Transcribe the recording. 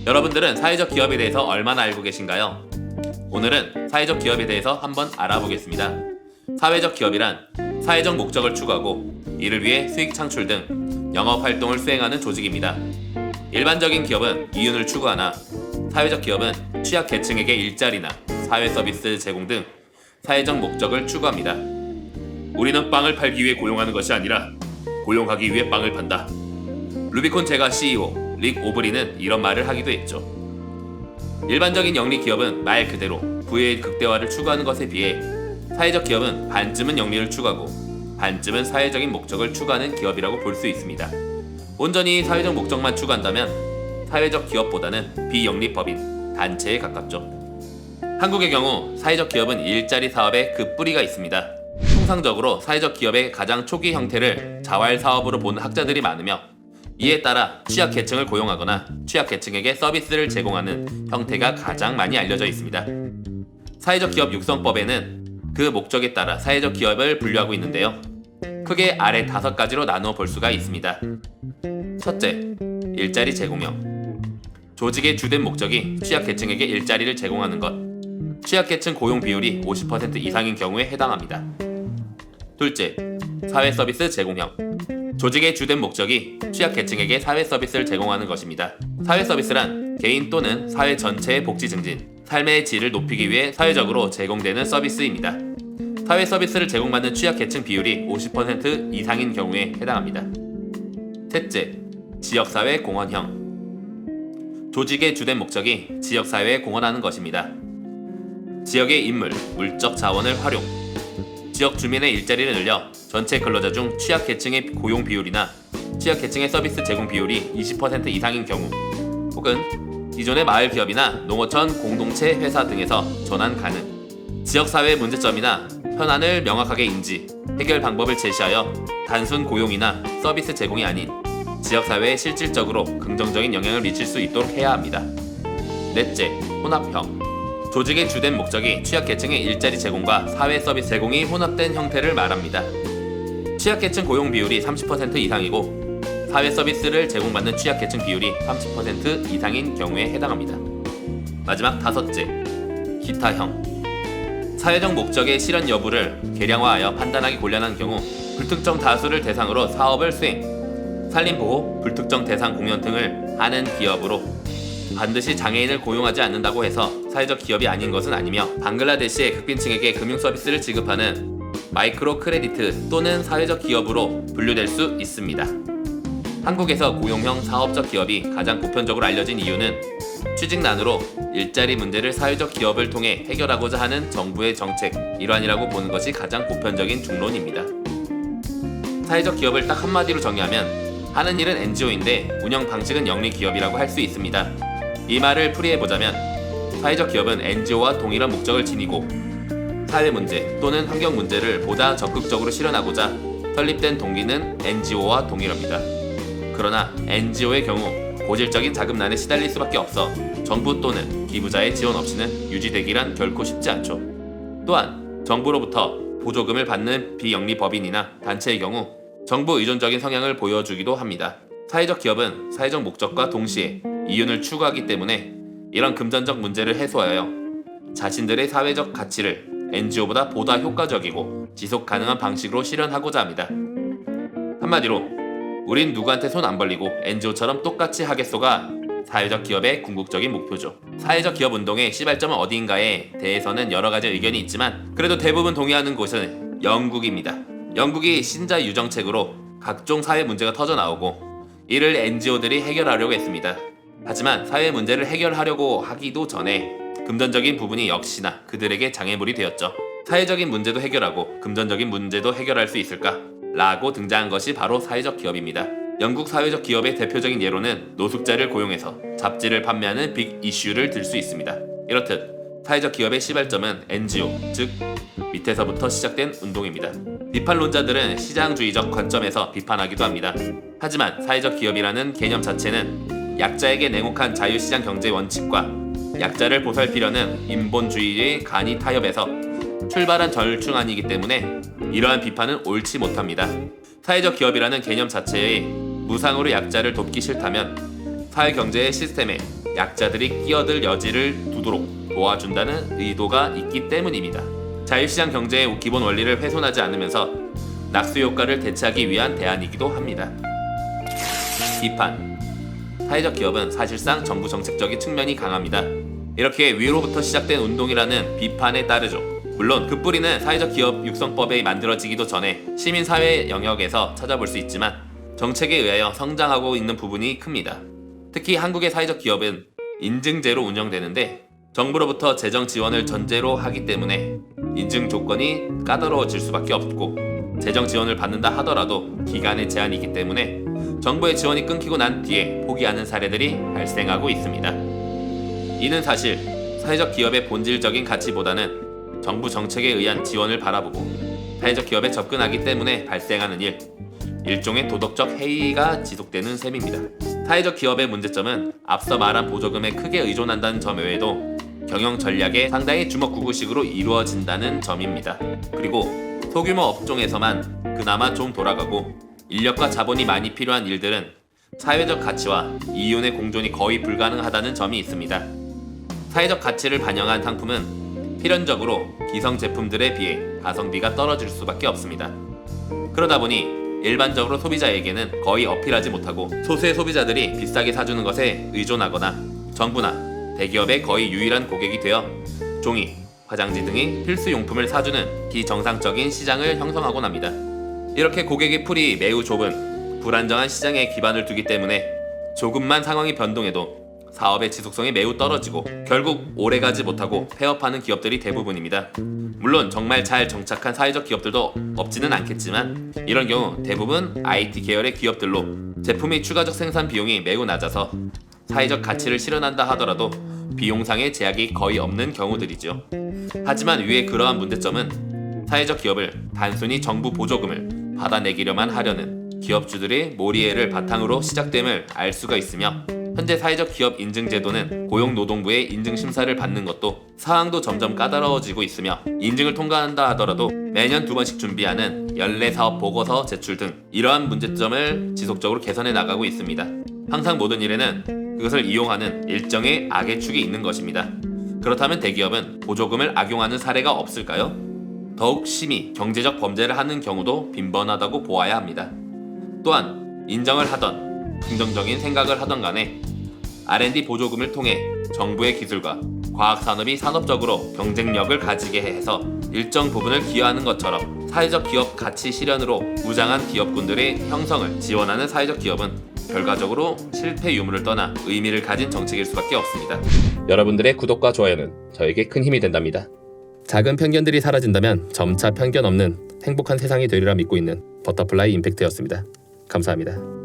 여러분들은 사회적 기업에 대해서 얼마나 알고 계신가요? 오늘은 사회적 기업에 대해서 한번 알아보겠습니다. 사회적 기업이란 사회적 목적을 추구하고 이를 위해 수익 창출 등 영업 활동을 수행하는 조직입니다. 일반적인 기업은 이윤을 추구하나 사회적 기업은 취약 계층에게 일자리나 사회 서비스 제공 등 사회적 목적을 추구합니다. 우리는 빵을 팔기 위해 고용하는 것이 아니라 고용하기 위해 빵을 판다. 루비콘 제가 CEO 릭 오브리는 이런 말을 하기도 했죠. 일반적인 영리 기업은 말 그대로 부의 극대화를 추구하는 것에 비해 사회적 기업은 반쯤은 영리를 추구하고 반쯤은 사회적인 목적을 추구하는 기업이라고 볼 수 있습니다. 온전히 사회적 목적만 추구한다면 사회적 기업보다는 비영리법인 단체에 가깝죠. 한국의 경우 사회적 기업은 일자리 사업에 그 뿌리가 있습니다. 통상적으로 사회적 기업의 가장 초기 형태를 자활 사업으로 보는 학자들이 많으며 이에 따라 취약계층을 고용하거나 취약계층에게 서비스를 제공하는 형태가 가장 많이 알려져 있습니다. 사회적 기업 육성법에는 그 목적에 따라 사회적 기업을 분류하고 있는데요. 크게 아래 5가지로 나누어 볼 수가 있습니다. 첫째, 일자리 제공형. 조직의 주된 목적이 취약계층에게 일자리를 제공하는 것. 취약계층 고용 비율이 50% 이상인 경우에 해당합니다. 둘째, 사회 서비스 제공형. 조직의 주된 목적이 취약계층에게 사회 서비스를 제공하는 것입니다. 사회 서비스란 개인 또는 사회 전체의 복지 증진, 삶의 질을 높이기 위해 사회적으로 제공되는 서비스입니다. 사회 서비스를 제공받는 취약계층 비율이 50% 이상인 경우에 해당합니다. 셋째, 지역사회 공헌형. 조직의 주된 목적이 지역사회에 공헌하는 것입니다. 지역의 인물, 물적 자원을 활용, 지역 주민의 일자리를 늘려 전체 근로자 중 취약계층의 고용 비율이나 취약계층의 서비스 제공 비율이 20% 이상인 경우, 혹은 기존의 마을 기업이나 농어촌 공동체 회사 등에서 전환 가능, 지역사회의 문제점이나 현안을 명확하게 인지, 해결 방법을 제시하여 단순 고용이나 서비스 제공이 아닌 지역사회에 실질적으로 긍정적인 영향을 미칠 수 있도록 해야 합니다. 넷째, 혼합형. 조직의 주된 목적이 취약계층의 일자리 제공과 사회 서비스 제공이 혼합된 형태를 말합니다. 취약계층 고용 비율이 30% 이상이고 사회 서비스를 제공받는 취약계층 비율이 30% 이상인 경우에 해당합니다. 마지막 5째, 기타형. 사회적 목적의 실현 여부를 계량화하여 판단하기 곤란한 경우 불특정 다수를 대상으로 사업을 수행, 산림보호, 불특정 대상 공연 등을 하는 기업으로 반드시 장애인을 고용하지 않는다고 해서 사회적 기업이 아닌 것은 아니며 방글라데시의 극빈층에게 금융 서비스를 지급하는 마이크로 크레디트 또는 사회적 기업으로 분류될 수 있습니다. 한국에서 고용형 사업적 기업이 가장 보편적으로 알려진 이유는 취직난으로 일자리 문제를 사회적 기업을 통해 해결하고자 하는 정부의 정책 일환이라고 보는 것이 가장 보편적인 중론입니다. 사회적 기업을 딱 한마디로 정의하면 하는 일은 NGO인데 운영 방식은 영리 기업이라고 할 수 있습니다. 이 말을 풀이해보자면 사회적 기업은 NGO와 동일한 목적을 지니고 사회 문제 또는 환경 문제를 보다 적극적으로 실현하고자 설립된 동기는 NGO와 동일합니다. 그러나 NGO의 경우 고질적인 자금난에 시달릴 수밖에 없어 정부 또는 기부자의 지원 없이는 유지되기란 결코 쉽지 않죠. 또한 정부로부터 보조금을 받는 비영리법인이나 단체의 경우 정부 의존적인 성향을 보여주기도 합니다. 사회적 기업은 사회적 목적과 동시에 이윤을 추구하기 때문에 이런 금전적 문제를 해소하여 자신들의 사회적 가치를 NGO보다 보다 효과적이고 지속 가능한 방식으로 실현하고자 합니다. 한마디로 우린 누구한테 손 안 벌리고 NGO처럼 똑같이 하겠소가 사회적 기업의 궁극적인 목표죠. 사회적 기업 운동의 시발점은 어디인가에 대해서는 여러 가지 의견이 있지만 그래도 대부분 동의하는 곳은 영국입니다. 영국이 신자 유정책으로 각종 사회 문제가 터져 나오고 이를 NGO들이 해결하려고 했습니다. 하지만 사회 문제를 해결하려고 하기도 전에 금전적인 부분이 역시나 그들에게 장애물이 되었죠. 사회적인 문제도 해결하고 금전적인 문제도 해결할 수 있을까? 라고 등장한 것이 바로 사회적 기업입니다. 영국 사회적 기업의 대표적인 예로는 노숙자를 고용해서 잡지를 판매하는 빅 이슈를 들 수 있습니다. 이렇듯 사회적 기업의 시발점은 NGO, 즉 밑에서부터 시작된 운동입니다. 비판론자들은 시장주의적 관점에서 비판하기도 합니다. 하지만 사회적 기업이라는 개념 자체는 약자에게 냉혹한 자유시장 경제 원칙과 약자를 보살피려는 인본주의의 간이 타협에서 출발한 절충안이기 때문에 이러한 비판은 옳지 못합니다. 사회적 기업이라는 개념 자체에 무상으로 약자를 돕기 싫다면 사회경제의 시스템에 약자들이 끼어들 여지를 두도록 도와준다는 의도가 있기 때문입니다. 자유시장 경제의 기본 원리를 훼손하지 않으면서 낙수 효과를 대체하기 위한 대안이기도 합니다. 비판. 사회적 기업은 사실상 정부 정책적인 측면이 강합니다. 이렇게 위로부터 시작된 운동이라는 비판에 따르죠. 물론 그 뿌리는 사회적 기업 육성법에 만들어지기도 전에 시민사회 영역에서 찾아볼 수 있지만 정책에 의하여 성장하고 있는 부분이 큽니다. 특히 한국의 사회적 기업은 인증제로 운영되는데 정부로부터 재정 지원을 전제로 하기 때문에 인증 조건이 까다로워질 수밖에 없고 재정 지원을 받는다 하더라도 기간의 제한이 있기 때문에 정부의 지원이 끊기고 난 뒤에 포기하는 사례들이 발생하고 있습니다. 이는 사실 사회적 기업의 본질적인 가치보다는 정부 정책에 의한 지원을 바라보고 사회적 기업에 접근하기 때문에 발생하는 일종의 도덕적 해이가 지속되는 셈입니다. 사회적 기업의 문제점은 앞서 말한 보조금에 크게 의존한다는 점 외에도 경영 전략에 상당히 주먹구구식으로 이루어진다는 점입니다. 그리고 소규모 업종에서만 그나마 좀 돌아가고 인력과 자본이 많이 필요한 일들은 사회적 가치와 이윤의 공존이 거의 불가능하다는 점이 있습니다. 사회적 가치를 반영한 상품은 필연적으로 기성 제품들에 비해 가성비가 떨어질 수밖에 없습니다. 그러다 보니 일반적으로 소비자에게는 거의 어필하지 못하고 소수의 소비자들이 비싸게 사주는 것에 의존하거나 정부나 대기업의 거의 유일한 고객이 되어 종이, 화장지 등의 필수용품을 사주는 비정상적인 시장을 형성하곤 합니다. 이렇게 고객의 풀이 매우 좁은 불안정한 시장에 기반을 두기 때문에 조금만 상황이 변동해도 사업의 지속성이 매우 떨어지고 결국 오래가지 못하고 폐업하는 기업들이 대부분입니다. 물론 정말 잘 정착한 사회적 기업들도 없지는 않겠지만 이런 경우 대부분 IT 계열의 기업들로 제품의 추가적 생산 비용이 매우 낮아서 사회적 가치를 실현한다 하더라도 비용상의 제약이 거의 없는 경우들이죠. 하지만 위의 그러한 문제점은 사회적 기업을 단순히 정부 보조금을 받아내기려만 하려는 기업주들의 몰이해를 바탕으로 시작됨을 알 수가 있으며 현재 사회적 기업 인증제도는 고용노동부의 인증심사를 받는 것도 사항도 점점 까다로워지고 있으며 인증을 통과한다 하더라도 매년 2번씩 준비하는 연례사업 보고서 제출 등 이러한 문제점을 지속적으로 개선해 나가고 있습니다. 항상 모든 일에는 그것을 이용하는 일정의 악의 축이 있는 것입니다. 그렇다면 대기업은 보조금을 악용하는 사례가 없을까요? 더욱 심히 경제적 범죄를 하는 경우도 빈번하다고 보아야 합니다. 또한 인정을 하던 긍정적인 생각을 하던 간에 R&D 보조금을 통해 정부의 기술과 과학산업이 산업적으로 경쟁력을 가지게 해서 일정 부분을 기여하는 것처럼 사회적 기업 가치 실현으로 무장한 기업군들의 형성을 지원하는 사회적 기업은 결과적으로 실패 유무를 떠나 의미를 가진 정책일 수밖에 없습니다. 여러분들의 구독과 좋아요는 저에게 큰 힘이 된답니다. 작은 편견들이 사라진다면 점차 편견 없는 행복한 세상이 되리라 믿고 있는 버터플라이 임팩트였습니다. 감사합니다.